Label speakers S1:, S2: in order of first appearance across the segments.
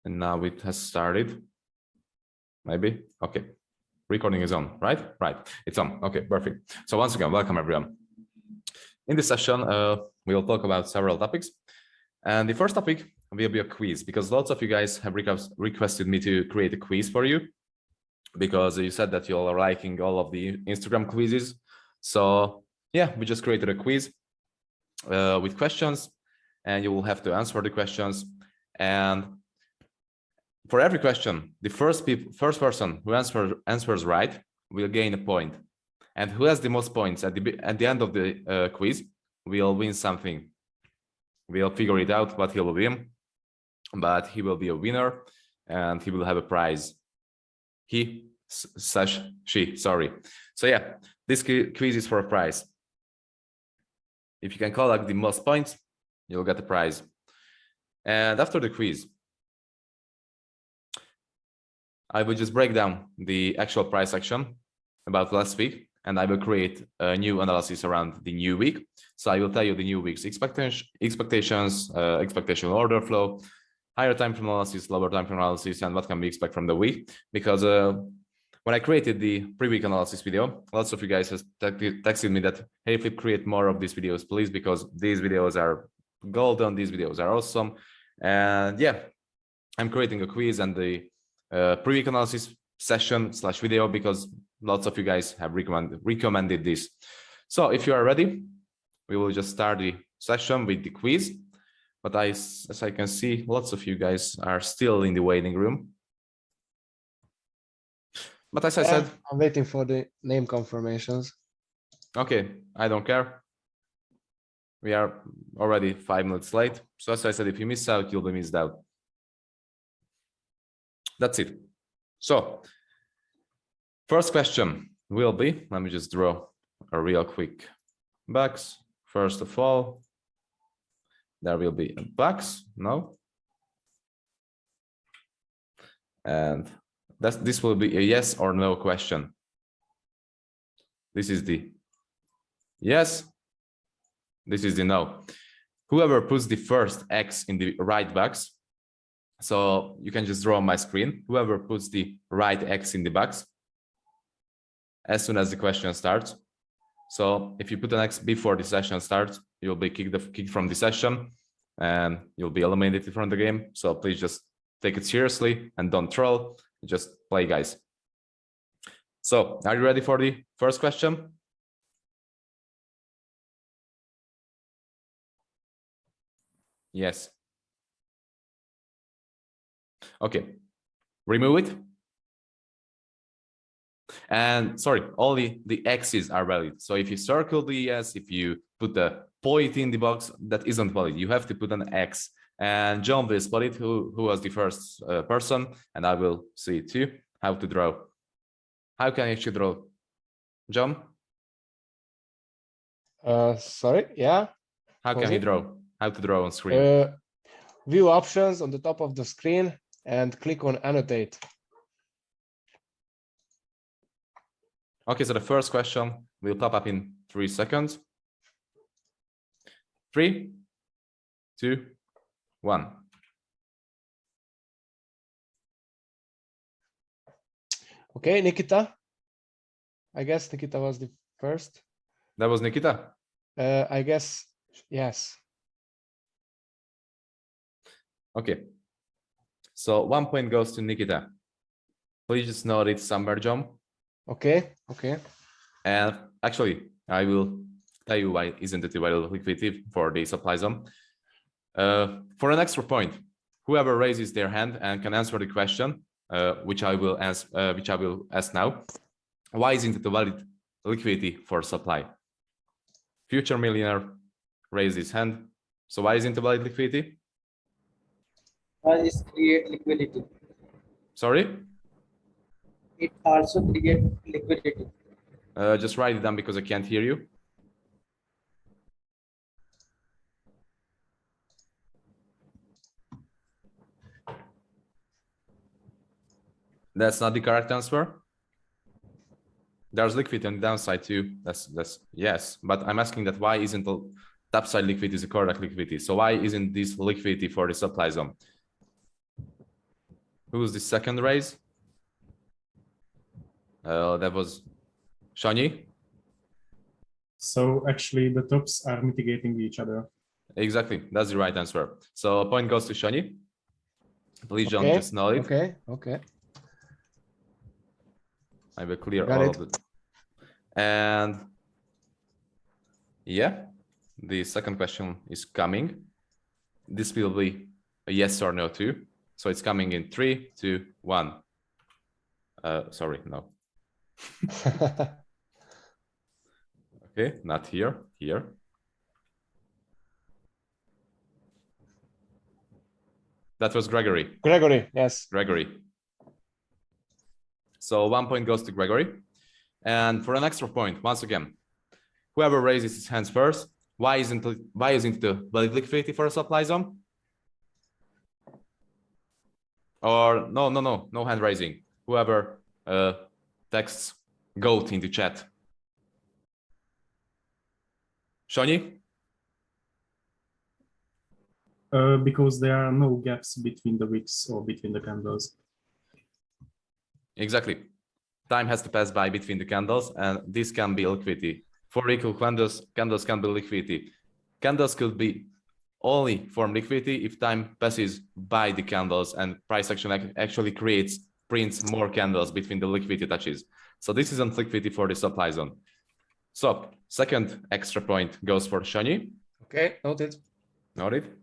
S1: And now it has started. Maybe. Okay. Recording is on, right? Right. It's on. Okay, perfect. So once again, welcome everyone. In this session, we will talk about several topics. And the first topic will be a quiz, because lots of you guys have requested me to create a quiz for you, because you said that you all are liking all of the Instagram quizzes. So yeah, we just created a quiz with questions, and you will have to answer the questions. And for every question, the first person who answers right will gain a point, and who has the most points at the end of the quiz will win something. We'll figure it out what he will win, but he will be a winner, and he will have a prize. She, sorry. So yeah, this quiz is for a prize. If you can collect the most points, you'll get a prize. And after the quiz, I will just break down the actual price action about last week, and I will create a new analysis around the new week. So I will tell you the new week's expectations, expectation order flow, higher time frame analysis, lower time frame analysis, and what can we expect from the week. Because when I created the pre-week analysis video, lots of you guys have texted me that, hey, Flip, create more of these videos, please, because these videos are golden, these videos are awesome. And yeah, I'm creating a quiz and the pre-week analysis session / video, because lots of you guys have recommended this. So if you are ready, we will just start the session with the quiz. But as I can see, lots of you guys are still in the waiting room. But as I said,
S2: I'm waiting for the name confirmations.
S1: Okay, I don't care. We are already 5 minutes late. So as I said, if you miss out, you'll be missed out. That's it. So first question will be, let me just draw a real quick box. First of all, there will be a box, no? And this will be a yes or no question. This is the yes, this is the no. Whoever puts the first X in the right box, so you can just draw on my screen, whoever puts the right X in the box, as soon as the question starts. So if you put an X before the session starts, you'll be kicked from the session, and you'll be eliminated from the game. So please just take it seriously and don't troll, just play, guys. So are you ready for the first question? Yes. Okay, remove it. And sorry, only the X's are valid. So if you circle the yes, if you put the point in the box, that isn't valid. You have to put an X. And John will spot it, who was the first person, and I will see too how to draw. How can I actually draw, John?
S2: Sorry, yeah.
S1: How can you draw? How to draw on screen?
S2: View options on the top of the screen and click on annotate.
S1: Okay, so the first question will pop up in 3 seconds. 3, 2, 1.
S2: Okay, Nikita. I guess Nikita was the first.
S1: That was Nikita?
S2: I guess, yes.
S1: Okay. So 1 point goes to Nikita. Please just note it somewhere, John.
S2: Okay, okay.
S1: And actually, I will tell you why isn't it available liquidity for the supply zone. For an extra point, whoever raises their hand and can answer the question, which I will ask now, why isn't it a valid liquidity for supply? Future millionaire raised his hand. So why isn't it a valid liquidity?
S3: This create liquidity.
S1: Sorry?
S3: It also create liquidity.
S1: Just write it down because I can't hear you. That's not the correct answer. There's liquidity on the downside too. That's yes, but I'm asking that why isn't the topside liquidity the correct liquidity? So why isn't this liquidity for the supply zone? Who was the second raise? That was Shani.
S4: So actually the tops are mitigating each other.
S1: Exactly, that's the right answer. So a point goes to Shani. Please, John,
S2: Okay,
S1: just know it.
S2: Okay.
S1: I will clear
S2: Got
S1: all
S2: it.
S1: of it. And yeah, the second question is coming. This will be a yes or no too. So it's coming in 3, 2, 1. Sorry, no. Okay, not here, here. That was Gregory.
S2: Gregory, yes.
S1: Gregory. So 1 point goes to Gregory. And for an extra point, once again, whoever raises his hands first, why isn't the valid liquidity for a supply zone? Or no hand raising. Whoever texts GOAT into chat. Shani?
S4: Because there are no gaps between the wicks or between the candles.
S1: Exactly. Time has to pass by between the candles, and this can be liquidity. For equal candles can be liquidity. Candles could be only form liquidity if time passes by the candles and price action actually prints more candles between the liquidity touches. So this isn't liquidity for the supply zone. So second extra point goes for Shani.
S2: Okay, noted.
S1: Noted.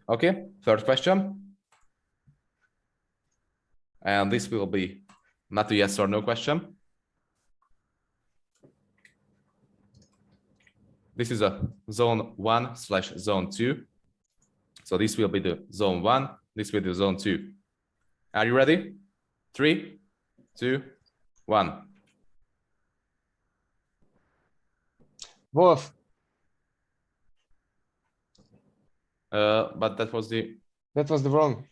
S1: Okay, third question. And this will be not a yes or no question. This is a zone 1/zone 2. So this will be the zone 1. This will be the zone 2. Are you ready? 3, 2, 1.
S2: Wolf.
S1: But that was the
S2: wrong.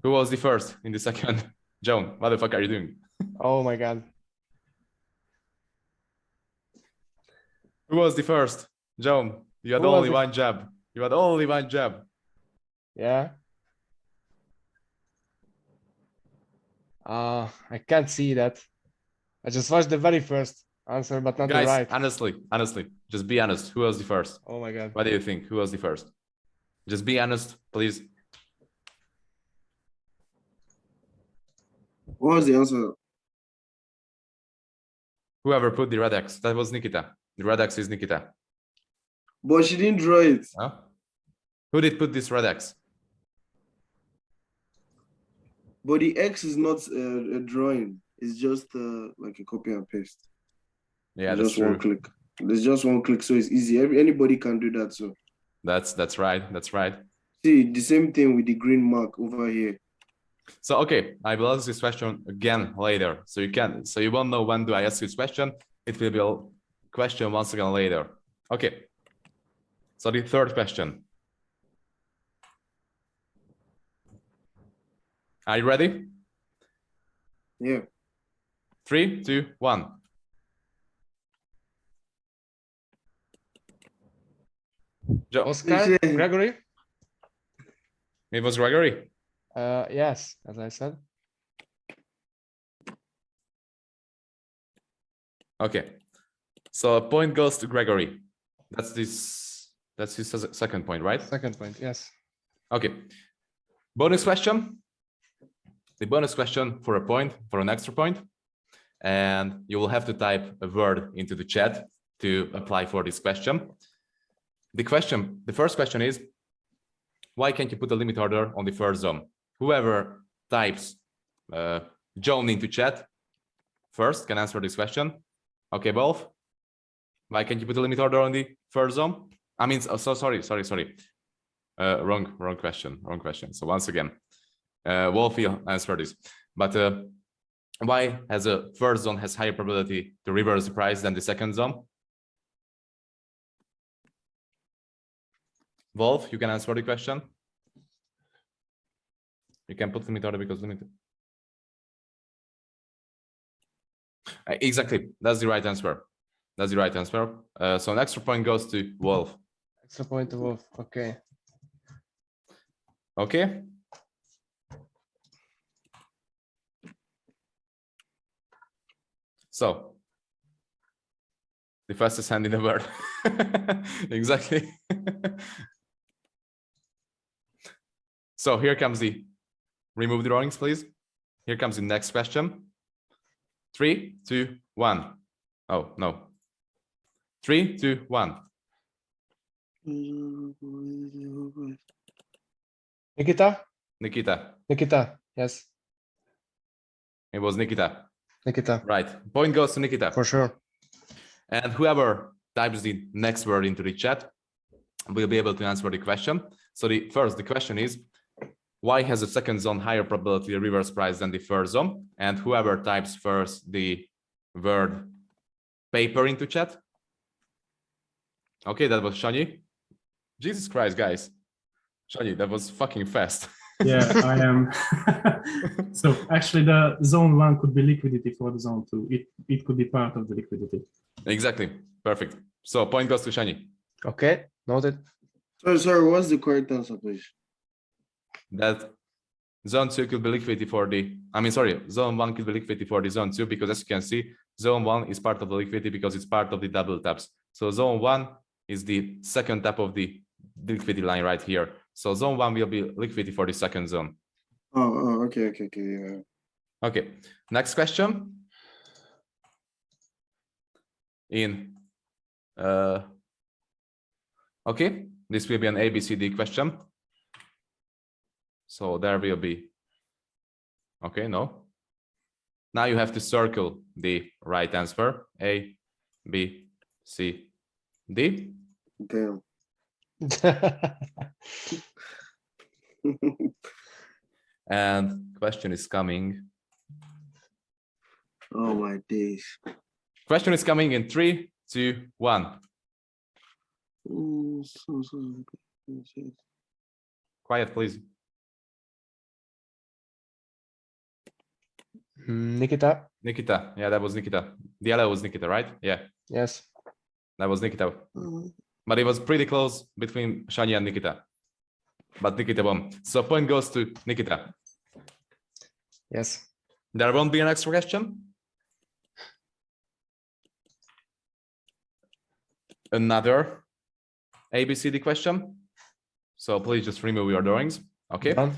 S1: Who was the first in the second? Joan, what the fuck are you doing?
S2: Oh my God.
S1: Who was the first? Joan, you had
S2: Who was
S1: only
S2: the-
S1: one jab. You had only one jab.
S2: Yeah. I can't see that. I just watched the very first answer, but not the
S1: Guys,
S2: right.
S1: honestly, just be honest. Who was the first?
S2: Oh my God.
S1: What do you think? Who was the first? Just be honest, please.
S5: What was the answer?
S1: Whoever put the red X, that was Nikita. The red X is Nikita.
S5: But she didn't draw it.
S1: Huh? Who did put this red X?
S5: But the X is not a drawing. It's just like a copy and paste.
S1: Yeah,
S5: It's
S1: that's
S5: just one
S1: true.
S5: click. There's just one click, so it's easy. Anybody can do that. So
S1: That's right. That's right.
S5: see the same thing with the green mark over here.
S1: So okay, I will ask this question again later. So you won't know when do I ask this question. It will be a question once again later. Okay. So the third question. Are you ready?
S5: Yeah.
S1: 3, 2, 1. Joe.
S2: Oscar, Gregory?
S1: It was Gregory.
S2: Yes, as I said.
S1: Okay. So a point goes to Gregory. That's his second point, right?
S2: Second point, yes.
S1: Okay. Bonus question. The bonus question for a point, for an extra point. And you will have to type a word into the chat to apply for this question. The first question is, why can't you put a limit order on the first zone? Whoever types Joan into chat first can answer this question. Okay, both. Why can't you put a limit order on the first zone? I mean, so sorry. Wrong question. So once again, Wolf will answer this. But why has a first zone has higher probability to reverse the price than the second zone? Wolf, you can answer the question. You can put limit order because limited. Exactly, that's the right answer. That's the right answer. So an extra point goes to Wolf.
S2: Extra point to Wolf. Okay.
S1: Okay. So the fastest hand in the world. Exactly. So here comes the remove the drawings, please. Here comes the next question. 3, 2, 1. Oh, no. 3, 2, 1.
S2: Nikita?
S1: Nikita.
S2: Nikita, yes.
S1: It was Nikita.
S2: Nikita,
S1: Right. Point goes to Nikita.
S2: for sure.
S1: And whoever types the next word into the chat will be able to answer the question. So the question is, why has the second zone higher probability of reverse price than the first zone? And whoever types first the word paper into chat. Okay, that was Shani. Jesus Christ, guys. Shani, that was fucking fast.
S4: Yeah, I am. So actually the zone 1 could be liquidity for the zone 2. It could be part of the liquidity.
S1: Exactly. Perfect. So point goes to Shani.
S2: Okay, noted.
S5: Sorry, what's the correct answer, please?
S1: That zone 2 could be liquidity for the, zone 1 could be liquidity for the zone 2, because as you can see, zone 1 is part of the liquidity because it's part of the double taps. So zone 1 is the second tap of the liquidity line right here. So zone 1 will be liquidity for the second zone.
S5: Oh, okay, yeah.
S1: Okay, next question. Okay, this will be an ABCD question. So there will be, okay, no. Now you have to circle the right answer, A, B, C, D.
S5: Damn.
S1: And question is coming.
S5: Oh my days.
S1: Question is coming in 3, 2, 1. Quiet, please.
S2: Nikita?
S1: Nikita. Yeah, that was Nikita. The yellow was Nikita, right? Yeah,
S2: Yes.
S1: that was Nikita. But it was pretty close between Shani and Nikita. But Nikita won. So point goes to Nikita.
S2: Yes.
S1: There won't be an extra question. Another ABCD question. So please just remove your drawings. Okay.
S2: Done.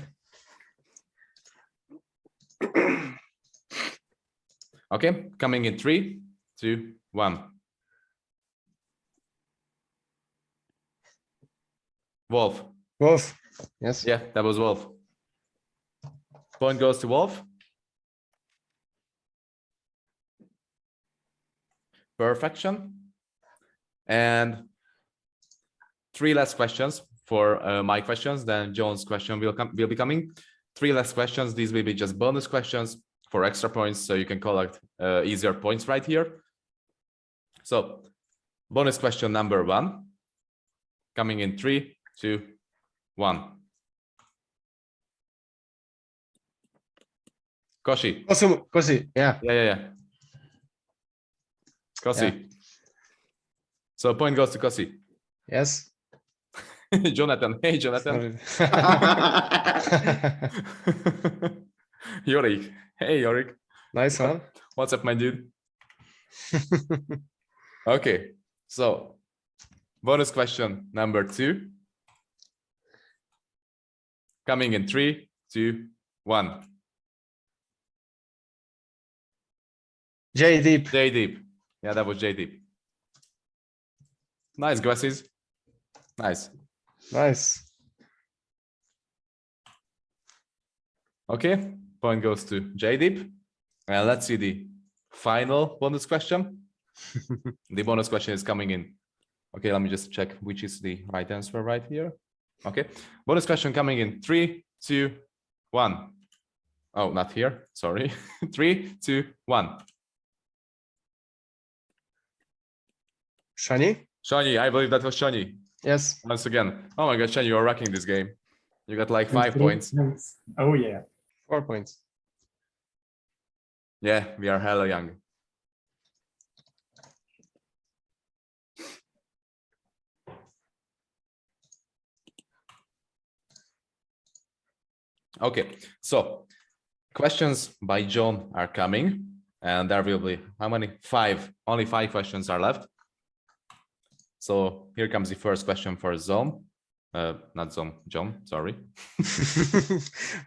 S1: Okay, coming in 3, 2, 1. Wolf.
S2: Wolf. Yes.
S1: Yeah, that was Wolf. Point goes to Wolf. Perfection. And 3 last questions for my questions. Then John's question will be coming. 3 last questions. These will be just bonus questions for extra points, so you can collect easier points right here. So bonus question number 1, coming in 3, 2, 1. Koshi.
S2: Kosi. Yeah.
S1: Yeah. Kosi.
S2: Yeah.
S1: So point goes to Kosi.
S2: Yes.
S1: Jonathan. Hey, Jonathan.
S2: Sorry.
S1: Yorick. Hey, Yorick.
S2: Nice one.
S1: What's up, my dude? Okay, so bonus question number 2, coming in 3, 2, 1.
S2: J Deep.
S1: J Deep. Yeah, that was J Deep. Nice glasses. Nice.
S2: Nice.
S1: Okay, point goes to J Deep. And let's see the final bonus question. The bonus question is coming in. Okay, let me just check which is the right answer right here. Okay, bonus question coming in 3, 2, 1. Oh, not here. Sorry. 3, 2, 1.
S2: Shani?
S1: Shani, I believe that was Shani.
S2: Yes.
S1: Once again. Oh my God, Shani, you're rocking this game. You got like 5 points.
S4: Oh yeah.
S2: 4 points.
S1: Yeah, we are hella young. Okay, so questions by John are coming, and there will be how many? 5. Only 5 questions are left. So here comes the first question for Zone. Not Zone, John, sorry.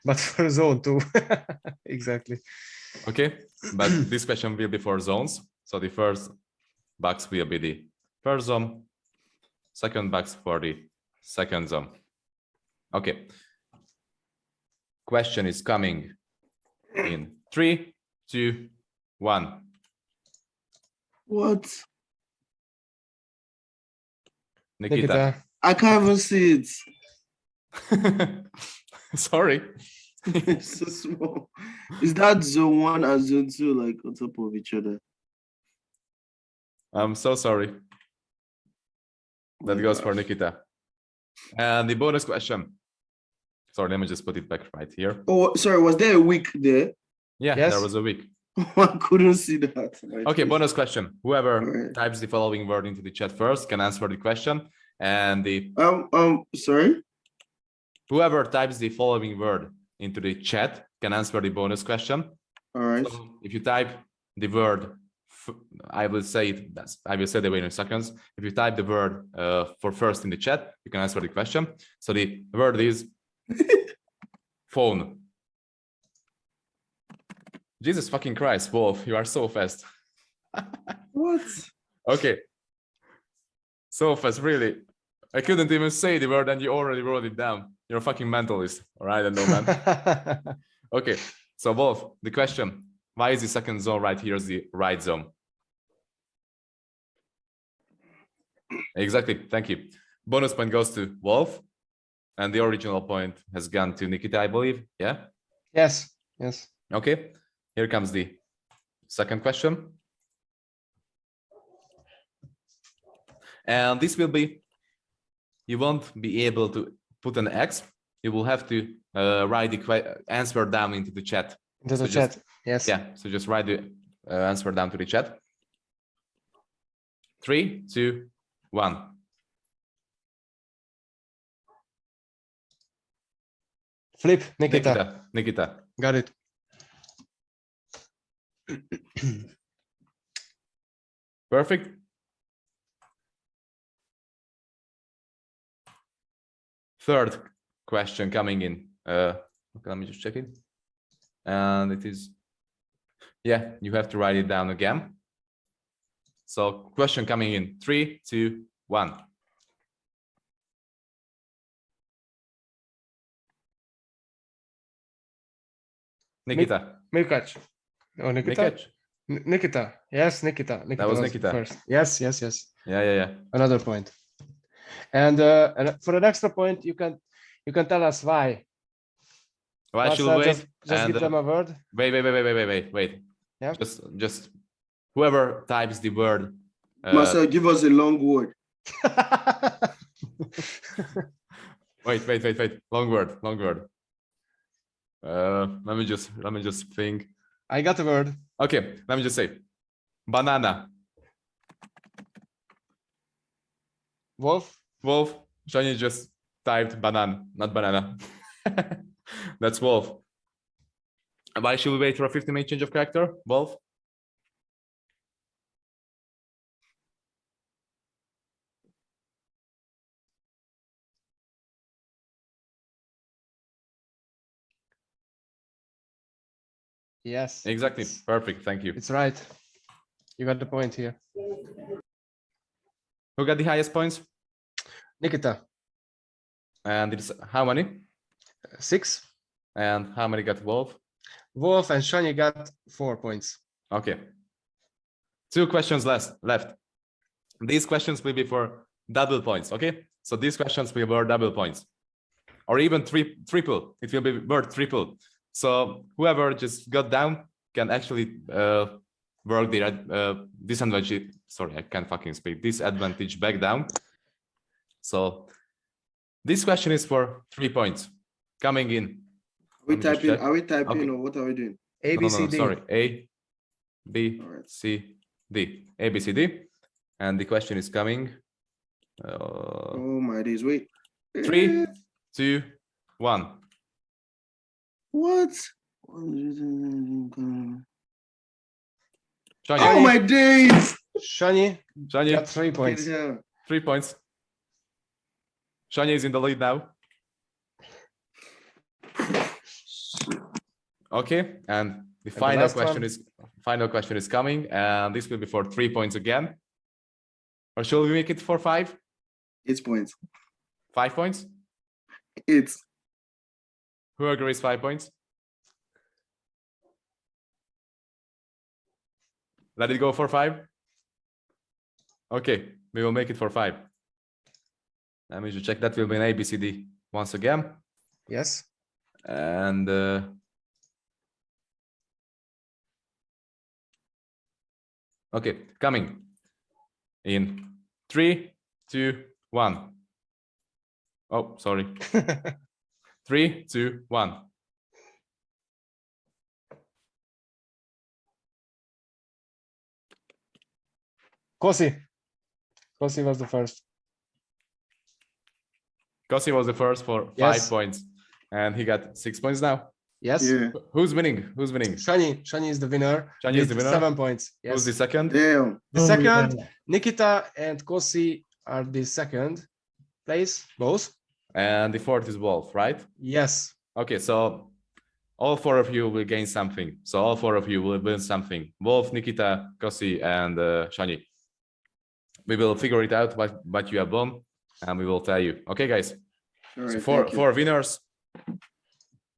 S2: But for zone 2. Exactly.
S1: Okay, but this question will be for zones. So the first box will be the first zone, second box for the second zone. Okay. Question is coming in 3, 2, 1.
S5: What?
S1: Nikita.
S5: I can't even see it.
S1: Sorry.
S5: It's so small. Is that zone 1 and zone 2 like on top of each other?
S1: I'm so sorry. That
S5: My
S1: goes for
S5: gosh.
S1: Nikita. And the bonus question. Sorry, let me just put it back right here.
S5: Oh, sorry. Was there a week there?
S1: Yeah,
S2: Yes.
S1: there was a week.
S5: I couldn't see that.
S1: Okay, bonus question. Whoever
S5: Alright.
S1: types the following word into the chat first can answer the question. And the
S5: Sorry.
S1: whoever types the following word into the chat can answer the bonus question.
S5: All right.
S1: So if you type the word, I will say it. I will say the way in seconds. If you type the word for first in the chat, you can answer the question. So the word is phone. Jesus fucking Christ, Wolf, you are so fast.
S5: What?
S1: Okay. So fast, really. I couldn't even say the word and you already wrote it down. You're a fucking mentalist. All right, I know, man. Okay, so Wolf, the question, why is the second zone right here is the right zone? Exactly, thank you. Bonus point goes to Wolf, and the original point has gone to Nikita, I believe. Yeah?
S2: Yes, yes.
S1: Okay, here comes the second question. And this will be, you won't be able to put an X. You will have to write the answer down into the chat.
S2: Into the
S1: So
S2: chat.
S1: just-
S2: Yes.
S1: Yeah, so just write the answer down to the chat. 3, 2, 1.
S2: Flip, Nikita.
S1: Nikita.
S2: Got it.
S1: Perfect. Third question coming in. Okay, let me just check it. And it is, yeah, you have to write it down again. So question coming in 3, 2, 1. Nikita.
S2: Mirkac. Oh, Nikita?
S1: Nikita.
S2: Nikita. Yes, Nikita. Nikita
S1: was
S2: was
S1: Nikita.
S2: first. Yes, yes, yes.
S1: Yeah.
S2: Another point. And for an extra point, you can tell us why.
S1: Why should
S2: Marcel,
S1: we wait?
S2: just give them a word.
S1: Wait.
S2: Yeah.
S1: Just whoever types the word.
S5: Marcel, give us a long word.
S1: Wait. Long word. Let me just think.
S2: I got a word.
S1: Okay, let me just say banana.
S2: Wolf.
S1: Shani just typed banana, not banana. That's Wolf. Why should we wait for a 15-minute change of character, Wolf?
S2: Yes.
S1: Exactly. Perfect. Thank you.
S2: It's right. You got the point here.
S1: Who got the highest points?
S2: Nikita.
S1: And it's how many?
S2: 6.
S1: And how many got Wolf?
S2: Wolf and Shani got 4 points.
S1: Okay. 2 questions left. These questions will be for double points. Okay. So these questions will be worth double points, or even triple. It will be worth triple. So whoever just got down can actually work the disadvantage. Sorry, I can't fucking speak. Disadvantage back down. So this question is for 3 points. Coming in.
S5: Are we typing
S1: Okay.
S5: or what are we doing?
S2: A, B, C, D.
S1: Sorry. A, B,
S5: Alright.
S1: C, D. A, B, C, D. And the question is coming.
S5: Oh my days, wait.
S1: 3, 2, 1.
S5: What? Oh
S1: Shani,
S5: my days!
S2: Shani got 3 points.
S5: Yeah.
S1: 3 points. Shani is in the lead now. Okay, and the final question is coming, and this will be for 3 points again. Or shall we make it for 5?
S5: 8 points.
S1: 5 points?
S5: 8.
S1: Who agrees 5 points? Let it go for 5. Okay, we will make it for 5. Let me just check. That will be an A, B, C, D once again.
S2: Yes.
S1: And okay, coming in 3, 2, 1. Oh, sorry. 3, 2, 1.
S2: Kosi was the first.
S1: Kosi was the first for 5 points, and he got 6 points now.
S2: Yes.
S5: Yeah.
S1: Who's winning? Who's winning?
S2: Shani is the winner.
S1: Shani is the winner.
S2: 7 points. Yes.
S1: Who's the second?
S5: Damn.
S2: The second, Nikita and Kosi are the second place, both.
S1: And the fourth is Wolf, right?
S2: Yes.
S1: Okay, so all 4 of you will gain something. So all 4 of you will win something. Wolf, Nikita, Kosi, and Shani. We will figure it out what you have won, and we will tell you. Okay, guys.
S5: All right,
S1: So
S5: thank you.
S1: 4 winners.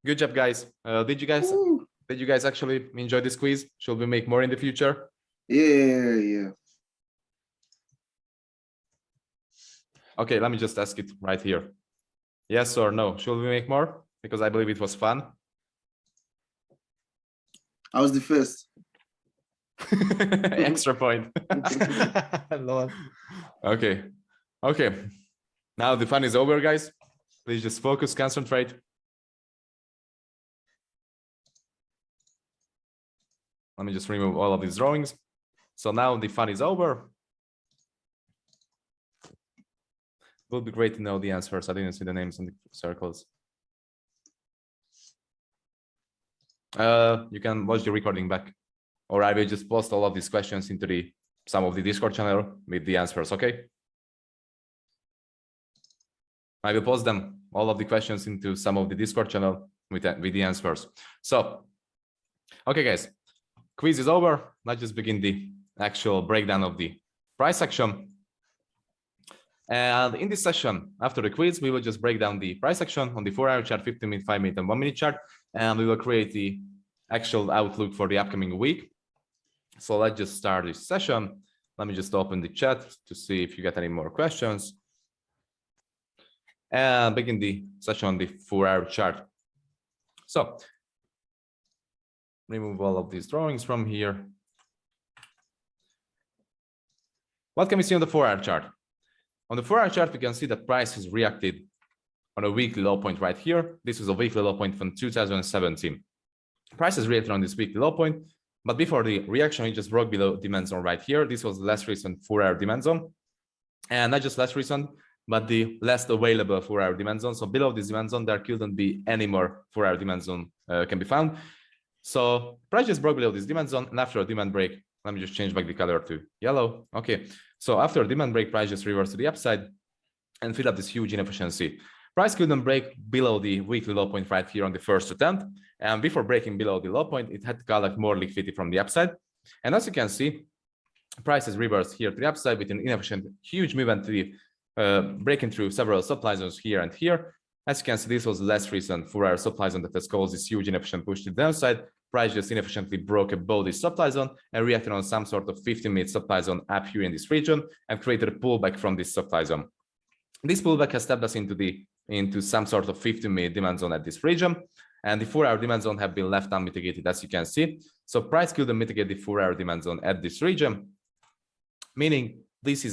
S1: Good job, guys. Did you guys actually enjoy this quiz? Should we make more in the future?
S5: Yeah.
S1: Okay, let me just ask it right here. Yes or no? Should we make more? Because I believe it was fun.
S5: I was the first.
S1: Extra point.
S2: Lord.
S1: Okay. Now the fun is over, guys. Please just focus, concentrate. Let me just remove all of these drawings. So now the fun is over. It would be great to know the answers. I didn't see the names in the circles. You can watch the recording back, or I will just post all of these questions into some of the Discord channel with the answers. Okay. I will post them, all of the questions, into some of the Discord channel with the answers. So, okay, guys, quiz is over. Let's just begin the actual breakdown of the price section. And in this session, after the quiz, we will just break down the price section on the 4-hour chart, 15-minute, 5-minute, and 1-minute chart. And we will create the actual outlook for the upcoming week. So let's just start this session. Let me just open the chat to see if you got any more questions. And begin the session on the 4-hour chart. So remove all of these drawings from here. What can we see on the 4-hour chart? On the 4-hour chart, we can see that price has reacted on a weekly low point right here. This is a weekly low point from 2017. Price has reacted on this weekly low point, but before the reaction, it just broke below demand zone right here. This was the last recent 4-hour demand zone. And not just last recent, but the last available 4-hour demand zone. So below this demand zone, there couldn't be any more 4-hour demand zone can be found. So price just broke below this demand zone, and after a demand break, let me just change back the color to yellow. Okay, so after a demand break, price just reversed to the upside and filled up this huge inefficiency. Price couldn't break below the weekly low point right here on the first attempt. And before breaking below the low point, it had to collect more liquidity from the upside. And as you can see, price is reversed here to the upside with an inefficient, huge movement to the breaking through several supply zones here and here. As you can see, this was the last recent 4-hour supply zone that has caused this huge inefficient push to the downside. Price just inefficiently broke above this supply zone and reacted on some sort of 15-minute supply zone up here in this region and created a pullback from this supply zone. This pullback has stepped us into some sort of 15-minute demand zone at this region, and the 4-hour demand zone have been left unmitigated, as you can see. So price couldn't mitigate the 4-hour demand zone at this region, meaning this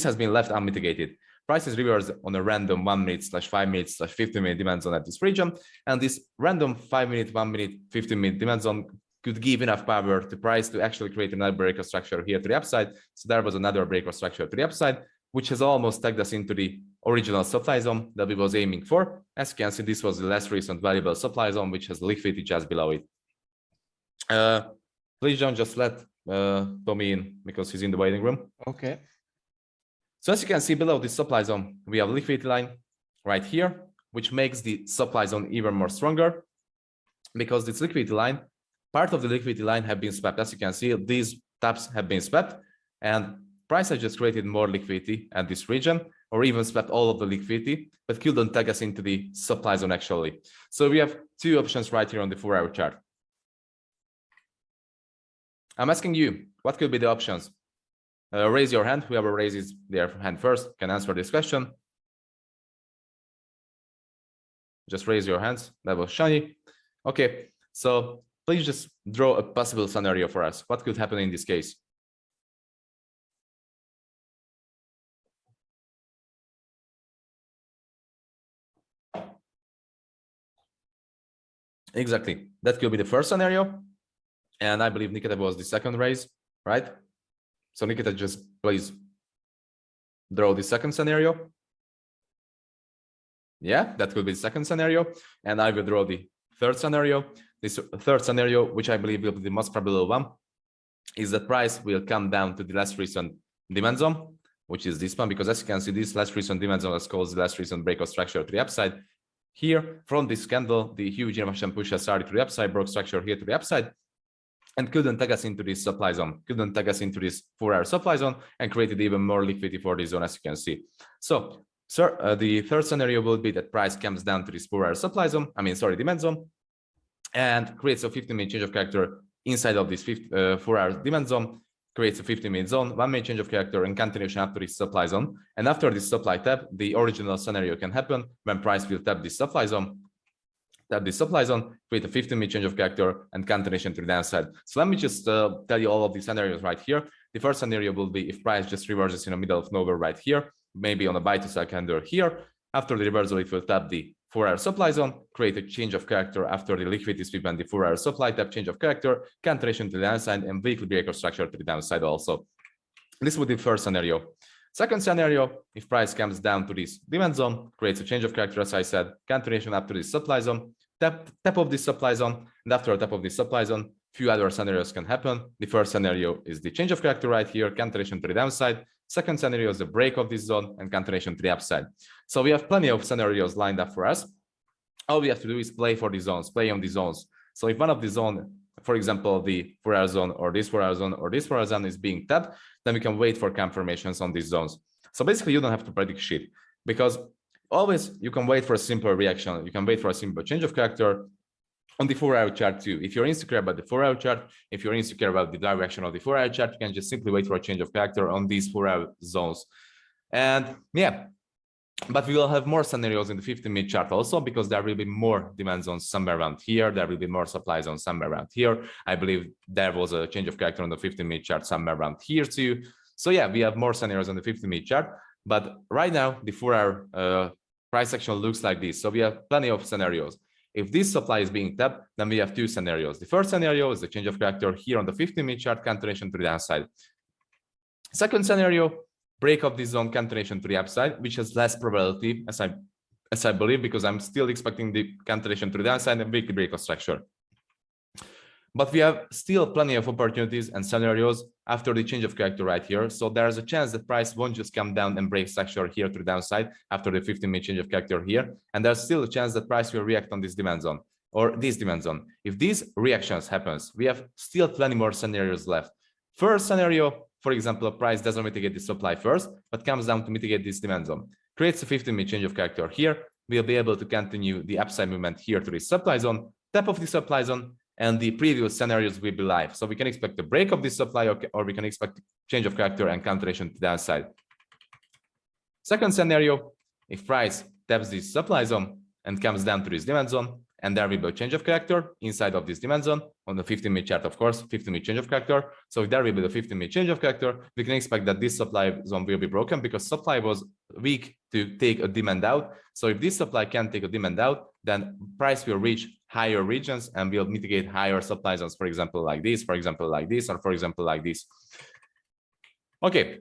S1: has been left unmitigated. Price is reversed on a random 1-minute/5-minute/15-minute demand zone at this region, and this random 5-minute, 1-minute, 15-minute demand zone could give enough power to price to actually create another breaker structure here to the upside. So there was another breaker structure to the upside, which has almost tagged us into the original supply zone that we was aiming for. As you can see, this was the last recent valuable supply zone, which has liquidity just below it. Please don't just let Tommy in because he's in the waiting room.
S2: Okay.
S1: So as you can see below this supply zone, we have liquidity line right here, which makes the supply zone even more stronger because this liquidity line, part of the liquidity line have been swept. As you can see, these tabs have been swept and price has just created more liquidity at this region or even swept all of the liquidity, but couldn't take us into the supply zone actually. So we have two options right here on the 4-hour chart. I'm asking you, what could be the options? Raise your hand. Whoever raises their hand first can answer this question. Just raise your hands. That was Shani. Okay, so please just draw a possible scenario for us. What could happen in this case? Exactly. That could be the first scenario. And I believe Nikita was the second raise, right? So Nikita, just please draw the second scenario. Yeah, that could be the second scenario. And I will draw the third scenario. This third scenario, which I believe will be the most probable one, is that price will come down to the last recent demand zone, which is this one, because as you can see, this last recent demand zone is called the last recent breakout structure to the upside. Here, from this candle, the huge inversion push has started to the upside, broke structure here to the upside, and couldn't take us into this supply zone, couldn't take us into this 4-hour supply zone, and created even more liquidity for this zone, as you can see. So, the third scenario will be that price comes down to this 4-hour supply zone, demand zone, and creates a 15-minute change of character inside of this 4-hour demand zone, creates a 15-minute zone, 1-minute change of character, and continuation after this supply zone. And after this supply tap, the original scenario can happen when price will tap this supply zone, create a 15-minute change of character, and continuation to the downside. So let me just tell you all of these scenarios right here. The first scenario will be if price just reverses in the middle of nowhere right here, maybe on a buy to sell candle here. After the reversal, it will tap the 4-hour supply zone, create a change of character after the liquidity sweep and the 4-hour supply tap, change of character, continuation to the downside, and weekly breaker structure to the downside also. This would be the first scenario. Second scenario, if price comes down to this demand zone, creates a change of character, as I said, continuation up to this supply zone, tap of this supply zone, and after a tap of this supply zone, few other scenarios can happen. The first scenario is the change of character right here, continuation to the downside. Second scenario is the break of this zone and continuation to the upside. So we have plenty of scenarios lined up for us. All we have to do is play for the zones, play on the zones. So if one of the zone, for example, the 4-hour zone or this 4-hour zone or this 4-hour zone is being tapped, then we can wait for confirmations on these zones. So basically you don't have to predict shit because always you can wait for a simple reaction. You can wait for a simple change of character on the 4-hour chart too. If you're insecure about the 4-hour chart, if you're insecure about the direction of the 4-hour chart, you can just simply wait for a change of character on these 4-hour zones. And yeah, but we will have more scenarios in the 15-minute chart also because there will be more demand zones somewhere around here. There will be more supply zones somewhere around here. I believe there was a change of character on the 15-minute chart somewhere around here too. So yeah, we have more scenarios on the 15-minute chart, but right now the 4-hour price action looks like this. So we have plenty of scenarios. If this supply is being tapped, then we have two scenarios. The first scenario is the change of character here on the 15-minute chart, continuation to the downside. Second scenario, break of this zone, continuation to the upside, which has less probability as I believe, because I'm still expecting the continuation to the downside and weekly break of structure. But we have still plenty of opportunities and scenarios after the change of character right here. So there's a chance that price won't just come down and break structure here to the downside after the 15-minute change of character here. And there's still a chance that price will react on this demand zone or this demand zone. If these reactions happens, we have still plenty more scenarios left. First scenario, for example, price doesn't mitigate the supply first, but comes down to mitigate this demand zone. Creates a 15-minute change of character here. We'll be able to continue the upside movement here to the supply zone, tap of the supply zone, and the previous scenarios will be live. So we can expect the break of this supply or we can expect change of character and continuation to the downside. Second scenario, if price taps this supply zone and comes down to this demand zone, and there will be a change of character inside of this demand zone on the 15-minute chart, of course, 15-minute change of character. So if there will be the 15-minute change of character, we can expect that this supply zone will be broken because supply was weak to take a demand out. So if this supply can take a demand out, then price will reach higher regions and will mitigate higher supply zones, for example, like this, for example, like this, or for example, like this. Okay.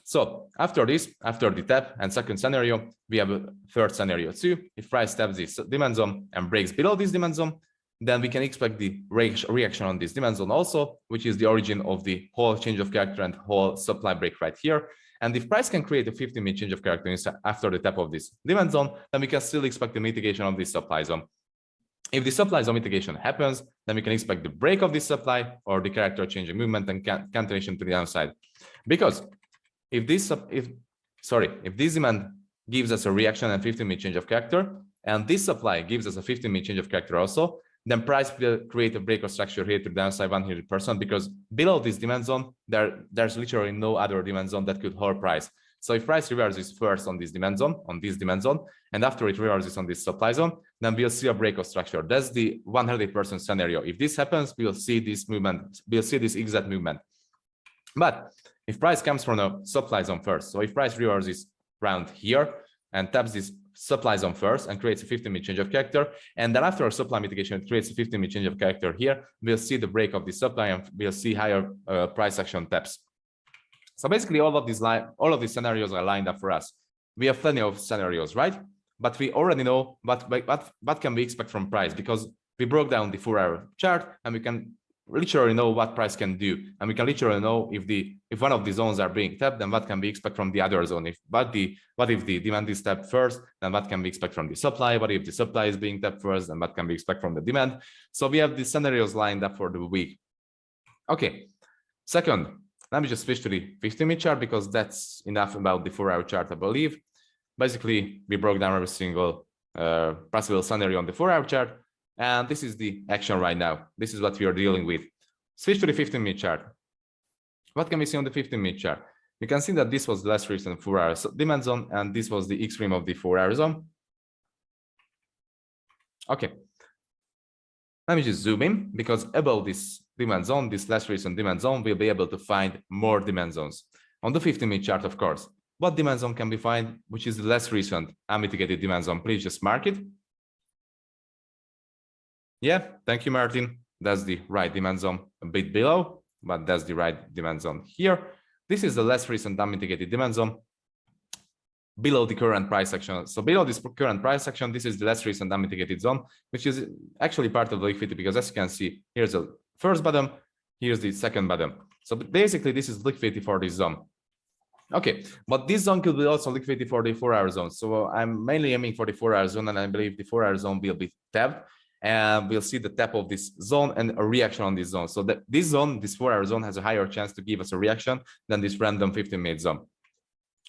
S1: So after this, after the tap and second scenario, we have a third scenario too. If price taps this demand zone and breaks below this demand zone, then we can expect the reaction on this demand zone also, which is the origin of the whole change of character and whole supply break right here. And if price can create a 15-minute change of character after the tap of this demand zone, then we can still expect the mitigation of this supply zone. If the supply zone mitigation happens, then we can expect the break of this supply or the character changing movement and cancellation to the downside. Because if this demand gives us a reaction and 15-minute change of character, and this supply gives us a 15-minute change of character also, then price will create a break of structure here to the downside 100%, because below this demand zone, there's literally no other demand zone that could hold price. So if price reverses first on this demand zone, and after it reverses on this supply zone, then we'll see a break of structure. That's the 100% scenario. If this happens, we'll see this movement, we'll see this exact movement. But if price comes from a supply zone first, so if price reverses around here and taps this supply zone first and creates a 15-minute change of character, and then after a supply mitigation, it creates a 15-minute change of character here, we'll see the break of the supply and we'll see higher price action taps. So basically all of these scenarios are lined up for us. We have plenty of scenarios, right? But we already know what can we expect from price, because we broke down the 4-hour chart and we can literally know what price can do, and we can literally know if one of the zones are being tapped, then what can we expect from the other zone. What if the demand is tapped first, then what can we expect from the supply? What if the supply is being tapped first, then what can we expect from the demand? So we have the scenarios lined up for the week. Okay, second, let me just switch to the 15-minute chart, because that's enough about the 4-hour chart, I believe. Basically, we broke down every single possible scenario on the 4-hour chart. And this is the action right now. This is what we are dealing with. Switch to the 15-minute chart. What can we see on the 15-minute chart? You can see that this was the last recent 4-hour demand zone, and this was the extreme of the 4-hour zone. Okay. Let me just zoom in, because above this demand zone, this last recent demand zone, we'll be able to find more demand zones. On the 15-minute chart, of course, what demand zone can we find, which is the less recent unmitigated demand zone? Please just mark it. Yeah, thank you, Martin. That's the right demand zone a bit below, but that's the right demand zone here. This is the less recent unmitigated demand zone below the current price action. So below this current price action, this is the less recent unmitigated zone, which is actually part of the liquidity, because as you can see, here's the first bottom, here's the second bottom. So basically, this is liquidity for this zone. Okay, but this zone could be also liquidity for the 4-hour zone. So I'm mainly aiming for the 4-hour zone, and I believe the 4-hour zone will be tapped. And we'll see the tap of this zone and a reaction on this zone. So that this zone, this 4-hour zone, has a higher chance to give us a reaction than this random 15-minute zone.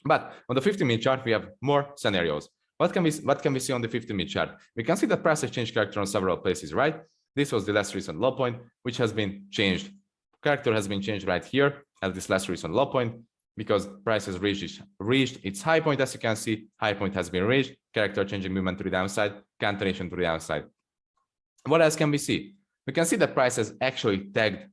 S1: But on the 15-minute chart, we have more scenarios. What can we see on the 15-minute chart? We can see that price has changed character on several places, right? This was the last recent low point, which has been changed. Character has been changed right here at this last recent low point, because price has reached its high point. As you can see, high point has been reached. Character changing movement to the downside, cancellation to the downside. What else can we see? We can see that price has actually tagged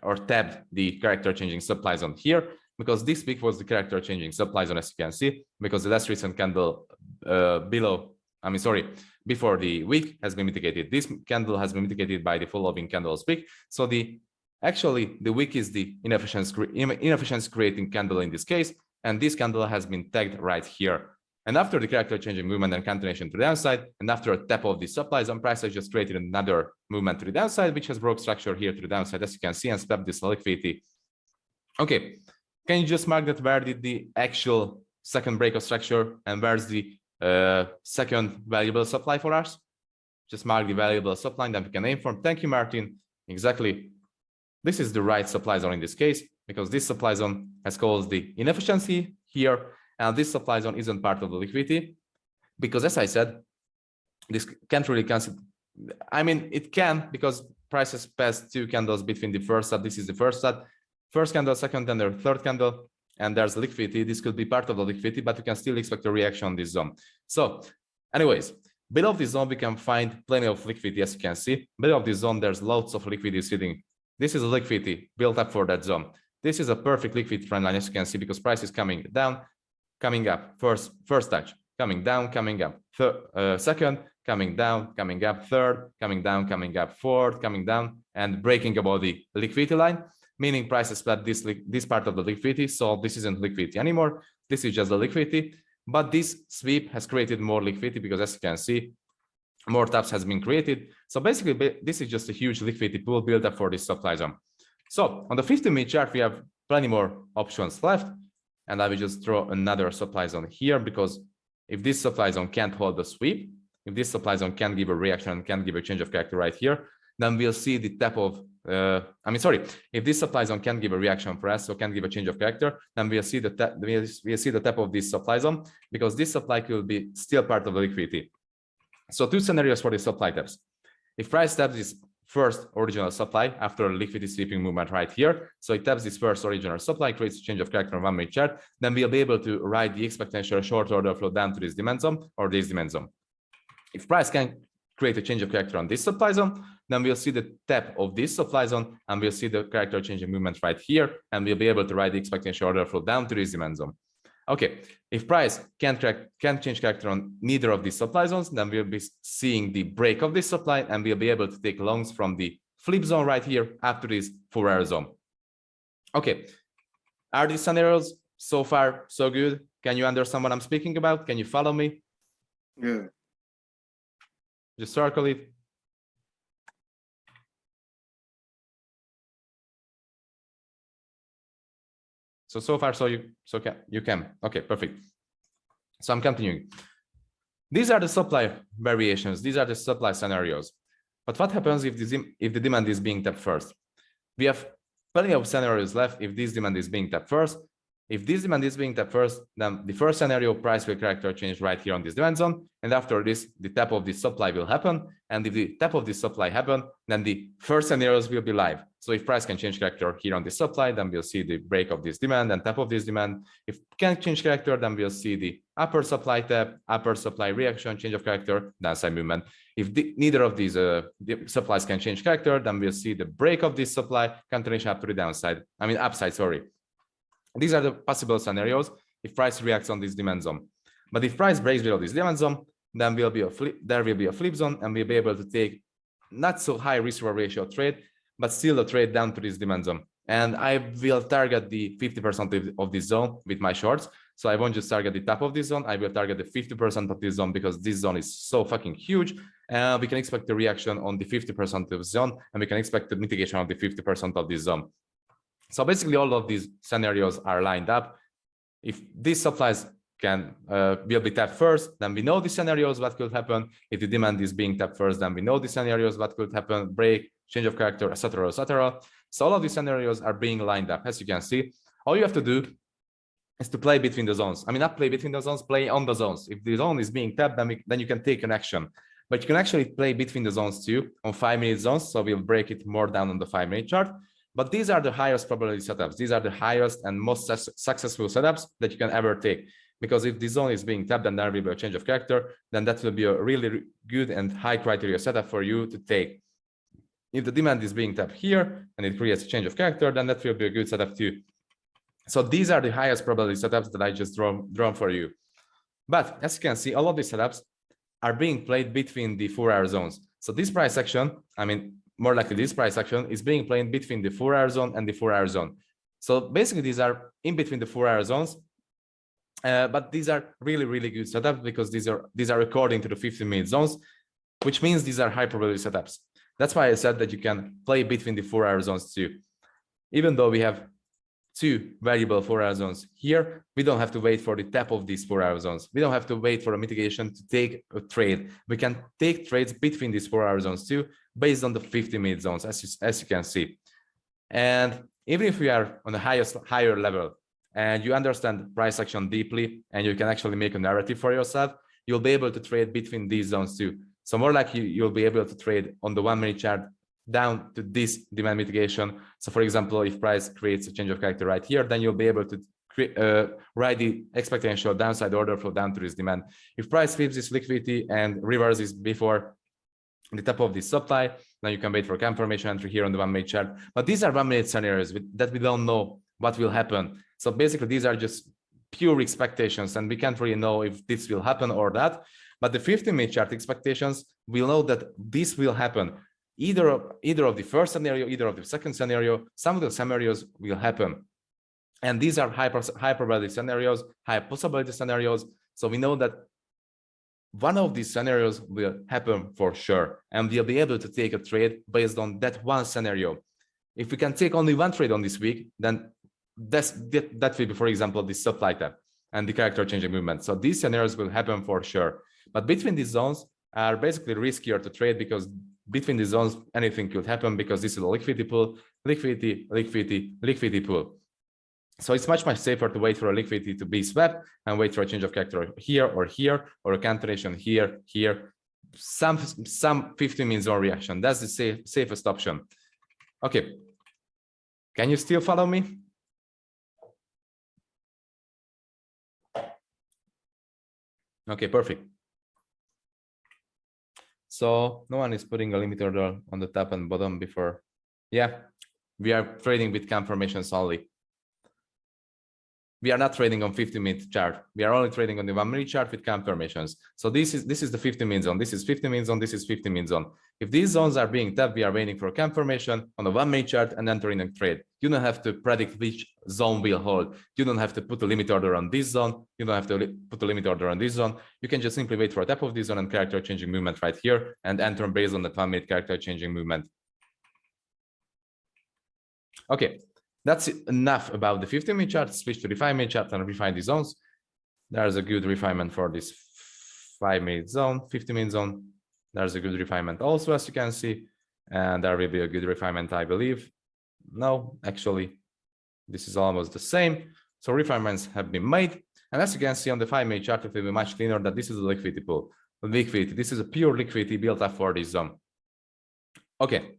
S1: or tapped the character changing supply zone here, because this week was the character changing supply zone, as you can see, because the last recent candle before the week has been mitigated. This candle has been mitigated by the following candles week. So the week is the inefficiency creating candle in this case, and this candle has been tagged right here. And after the character changing movement and cancellation to the downside, and after a tap of the supply zone, price has just created another movement to the downside, which has broke structure here to the downside, as you can see, and swept this liquidity. Okay, can you just mark that where did the actual second break of structure and where's the second valuable supply for us? Just mark the valuable supply that we can aim for. Thank you, Martin. Exactly. This is the right supply zone in this case, because this supply zone has caused the inefficiency here. And this supply zone isn't part of the liquidity, because as I said, this can't really consider. I mean, it can, because prices passed 2 candles between the first set. This is the first set, first candle, second candle, third candle, and there's liquidity. This could be part of the liquidity, but we can still expect a reaction on this zone. So anyways, below this zone, we can find plenty of liquidity, as you can see. Below this zone, there's lots of liquidity sitting. This is a liquidity built up for that zone. This is a perfect liquidity trend line, as you can see, because price is coming down, coming up, first touch, coming down, coming up, second, coming down, coming up, third, coming down, coming up, fourth, coming down, and breaking above the liquidity line. meaning prices split this part of the liquidity. So this isn't liquidity anymore. This is just the liquidity. But this sweep has created more liquidity because, as you can see, more taps has been created. So basically, this is just a huge liquidity pool built up for this supply zone. So on the 15-minute chart, we have plenty more options left. And I will just draw another supply zone here, because if this supply zone can't hold the sweep, if this supply zone can give a reaction, can give a change of character right here, then we'll see the tap of, if this supply zone can give a reaction for us, so can give a change of character, then we'll see the tap of this supply zone, because this supply could be still part of the liquidity. So two scenarios for the supply taps. If price taps this first original supply after a liquidity sweeping movement right here, so it taps this first original supply, creates a change of character on 1-minute chart, then we'll be able to write the exponential short order flow down to this demand zone or this demand zone. If price can create a change of character on this supply zone, then we'll see the tap of this supply zone, and we'll see the character changing movement right here, and we'll be able to write the exponential order flow down to this demand zone. Okay, if price can't change character on neither of these supply zones, then we'll be seeing the break of this supply, and we'll be able to take longs from the flip zone right here up to this 4-hour zone. Okay, are these scenarios so far so good? Can you understand what I'm speaking about? Can you follow me?
S5: Yeah.
S1: Just circle it. So far, you can. Okay, perfect. So I'm continuing. These are the supply variations. These are the supply scenarios. But what happens if the demand is being tapped first? We have plenty of scenarios left if this demand is being tapped first. If this demand is being tapped first, then the first scenario, price will character change right here on this demand zone. And after this, the tap of this supply will happen. And if the tap of this supply happen, then the first scenarios will be live. So if price can change character here on this supply, then we'll see the break of this demand and tap of this demand. If can't change character, then we'll see the upper supply tap, upper supply reaction, change of character, downside movement. If neither of these supplies can change character, then we'll see the break of this supply, continuation up to the downside. Upside, sorry. These are the possible scenarios if price reacts on this demand zone. But if price breaks below this demand zone, then there will be a flip zone, and we'll be able to take not so high risk reward ratio trade, but still a trade down to this demand zone. And I will target the 50% of this zone with my shorts. So I won't just target the top of this zone, I will target the 50% of this zone, because this zone is so fucking huge. We can expect the reaction on the 50% of the zone, and we can expect the mitigation of the 50% of this zone. So basically all of these scenarios are lined up. If these supplies will be tapped first, then we know the scenarios what could happen. If the demand is being tapped first, then we know the scenarios what could happen, break, change of character, etc., etc. So all of these scenarios are being lined up. As you can see, all you have to do is to play between the zones. Not play between the zones, play on the zones. If the zone is being tapped, then you can take an action. But you can actually play between the zones too on 5-minute zones. So we'll break it more down on the 5-minute chart. But these are the highest probability setups. These are the highest and most successful setups that you can ever take. Because if the zone is being tapped and there will be a change of character, then that will be a really good and high criteria setup for you to take. If the demand is being tapped here and it creates a change of character, then that will be a good setup too. So these are the highest probability setups that I just drawn for you. But as you can see, all of these setups are being played between the 4-hour zones. So this price action, more likely this price action is being played between the 4-hour zone and the 4-hour zone. So basically these are in between the 4-hour zones, but these are really, really good setups because these are according to the 15-minute zones, which means these are high probability setups. That's why I said that you can play between the 4-hour zones too. Even though we have 2 variable 4-hour zones here, we don't have to wait for the tap of these 4-hour zones. We don't have to wait for a mitigation to take a trade. We can take trades between these 4-hour zones too, based on the 50-minute zones, as you can see. And even if we are on the higher level and you understand price action deeply and you can actually make a narrative for yourself, you'll be able to trade between these zones too. So more like you'll be able to trade on the 1-minute chart down to this demand mitigation. So for example, if price creates a change of character right here, then you'll be able to write the exponential downside order flow down to this demand. If price flips this liquidity and reverses before the top of this supply, then you can wait for confirmation entry here on the 1-minute chart. But these are 1-minute scenarios that we don't know what will happen. So basically these are just pure expectations and we can't really know if this will happen or that. But the 15-minute chart expectations, we'll know that this will happen. either of the first scenario, either of the second scenario, some of the scenarios will happen. And these are high probability scenarios, high possibility scenarios. So we know that one of these scenarios will happen for sure, and we'll be able to take a trade based on that one scenario. If we can take only one trade on this week, then that will be, for example, the supply tab and the character changing movement. So these scenarios will happen for sure. But between these zones are basically riskier to trade, because between the zones, anything could happen, because this is a liquidity pool, liquidity pool. So it's much safer to wait for a liquidity to be swept and wait for a change of character here, or a cancellation here. Some 15-minute zone reaction. That's the safest option. Okay. Can you still follow me? Okay, perfect. So no one is putting a limit order on the top and bottom before. Yeah, we are trading with confirmations only. We are not trading on 15-minute chart. We are only trading on the 1-minute chart with confirmations. So this is the 15-minute zone. This is 15-minute zone. This is 15-minute zone. If these zones are being tapped, we are waiting for a confirmation on the 1-minute chart and entering a trade. You don't have to predict which zone will hold. You don't have to put a limit order on this zone. You don't have to put a limit order on this zone. You can just simply wait for a tap of this zone and character changing movement right here, and enter based on the 1-minute character changing movement. Okay. That's enough about the 15-minute chart. Switch to the 5-minute chart and refine the zones. There's a good refinement for this 5-minute zone, 15-minute zone. There's a good refinement also, as you can see. And there will be a good refinement, I believe. No, actually, this is almost the same. So refinements have been made. And as you can see on the 5-minute chart, it will be much cleaner that this is a liquidity pool. Liquidity. This is a pure liquidity built up for this zone. Okay.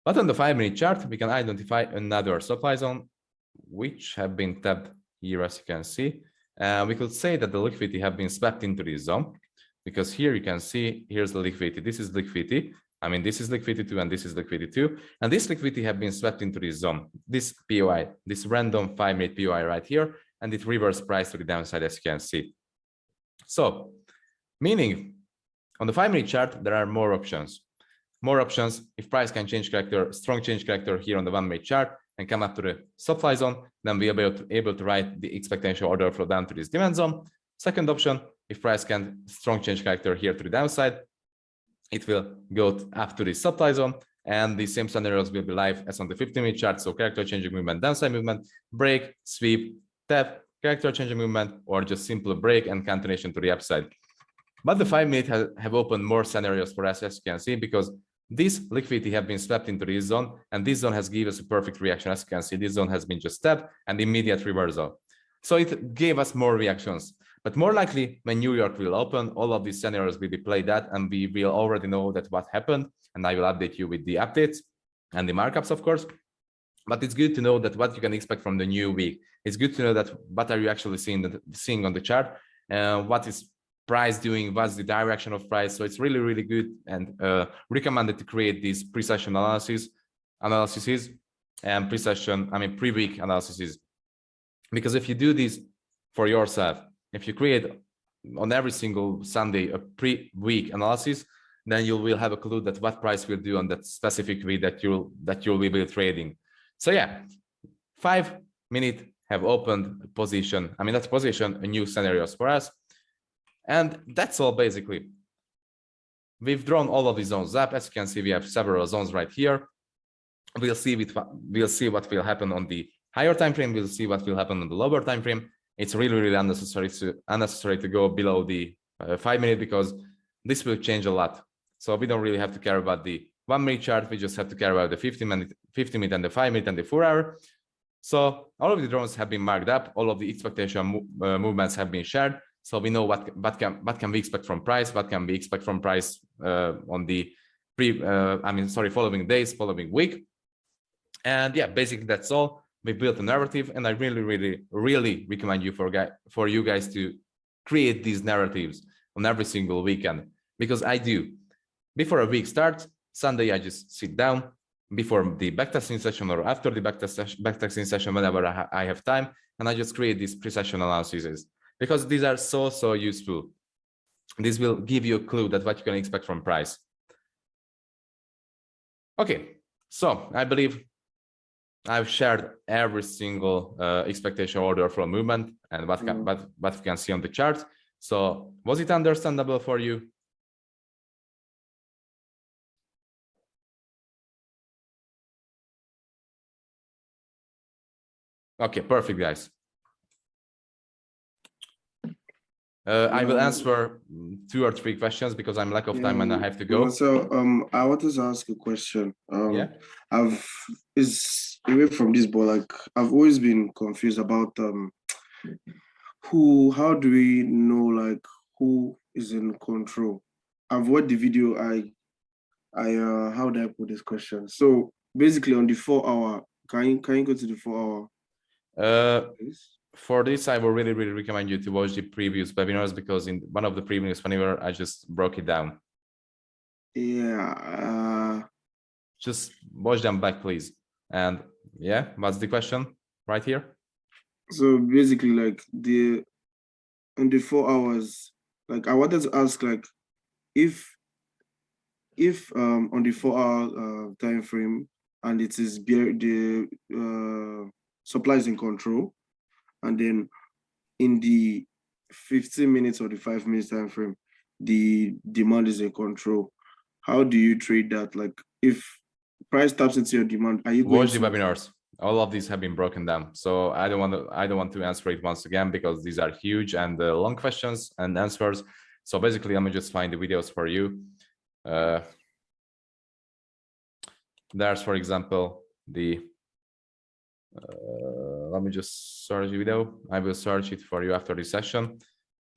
S1: But on the 5-minute chart, we can identify another supply zone, which have been tapped here, as you can see. We could say that the liquidity have been swept into this zone, because here you can see, here's the liquidity. This is liquidity. I mean, this is liquidity 2 and this is liquidity 2. And this liquidity have been swept into this zone, this POI, this random 5-minute POI right here, and it reverse price to the downside, as you can see. So, meaning on the 5-minute chart, there are more options. More options. If price can change character, strong change character here on the 1-minute chart and come up to the supply zone, then we'll be able to write the expectation order flow down to this demand zone. Second option, if price can strong change character here to the downside, it will go up to the supply zone, and the same scenarios will be live as on the 15-minute chart. So character changing movement, downside movement, break, sweep, tap, character changing movement, or just simple break and continuation to the upside. But the 5-minute have opened more scenarios for us, as you can see, because this liquidity have been swept into this zone, and this zone has given us a perfect reaction. As you can see, this zone has been just tapped and immediate reversal. So it gave us more reactions. But more likely, when New York will open, all of these scenarios will be played out, and we will already know that what happened. And I will update you with the updates and the markups, of course. But it's good to know that what you can expect from the new week. It's good to know that what are you actually seeing on the chart, what is price doing, what's the direction of price. So it's really, really good and recommended to create these pre-session analyses and pre-week analyses. Because if you do this for yourself, if you create on every single Sunday a pre-week analysis, then you will have a clue that what price will do on that specific week that you'll be trading. So yeah, 5-minute have opened a position. I mean, that's position, a new scenarios for us. And that's all basically. We've drawn all of these zones up. As you can see, we have several zones right here. We'll see what will happen on the higher time frame. We'll see what will happen on the lower time frame. It's really, really unnecessary to go below the 5-minute, because this will change a lot. So we don't really have to care about the 1-minute chart. We just have to care about the 15-minute and the 5-minute and the 4-hour. So all of the drones have been marked up. All of the expectation movements have been shared. So we know what can we expect from price, what can we expect from price on the following days, following week. And yeah, basically that's all. We built a narrative, and I really, really, really recommend you for you guys to create these narratives on every single weekend, because I do. Before a week starts, Sunday I just sit down before the backtesting session or after the backtesting session, whenever I have time, and I just create these pre-session analyses. Because these are so useful. This will give you a clue that what you can expect from price. Okay, so I believe I've shared every single expectation order flow movement and what you can see on the chart. So was it understandable for you? Okay, perfect, guys. I will answer 2 or 3 questions because I'm lack of time and I have to go.
S5: So I wanted to ask a question.
S1: Yeah.
S5: Is away from this, but like I've always been confused about how do we know like who is in control? I've watched the video. How do I put this question? So basically on the 4 hour, can you go to the 4 hour?
S1: For this, I will really recommend you to watch the previous webinars because in one of the previous webinars, I just broke it down.
S5: Yeah.
S1: Just watch them back, please. And yeah, what's the question right here?
S5: So basically, like in the 4 hours, like I wanted to ask, like if on the 4 hour time frame and it is the supply is in control, and then in the 15 minutes or the 5 minutes time frame, the demand is in control. How do you trade that? Like if price taps into your demand, are you
S1: watch the webinars? All of these have been broken down, so I don't want to answer it once again because these are huge and long questions and answers. So basically, I'm gonna just find the videos for you. There's, for example, the let me just search the video. I will search it for you after this session.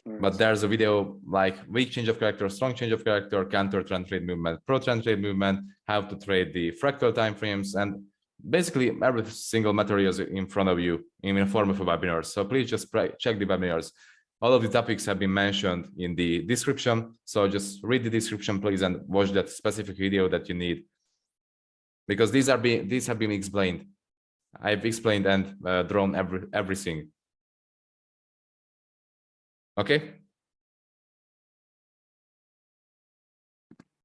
S1: But there's a video like weak change of character, strong change of character, counter trend trade movement, pro trend trade movement, how to trade the fractal timeframes, and basically every single material is in front of you in the form of a webinar. So please just check the webinars. All of the topics have been mentioned in the description. So just read the description, please, and watch that specific video that you need. Because these have been explained. I've explained and drawn everything. Okay.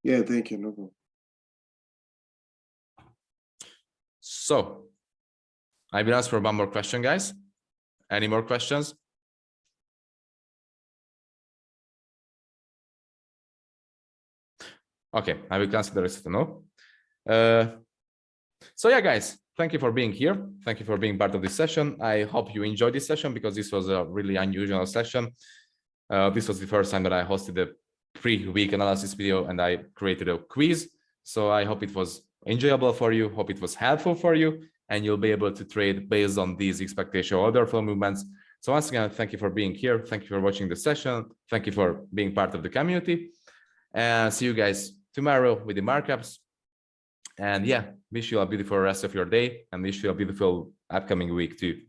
S5: Yeah, thank you. No problem.
S1: So I will ask for one more question, guys. Any more questions? Okay, I will consider it a no. So yeah, guys, thank you for being here. Thank you for being part of this session. I hope you enjoyed this session because this was a really unusual session. This was the first time that I hosted a pre-week analysis video and I created a quiz. So I hope it was enjoyable for you, hope it was helpful for you, and you'll be able to trade based on these expectation order flow movements. So once again, thank you for being here. Thank you for watching the session. Thank you for being part of the community. And see you guys tomorrow with the markups. And yeah, wish you a beautiful rest of your day and wish you a beautiful upcoming week too.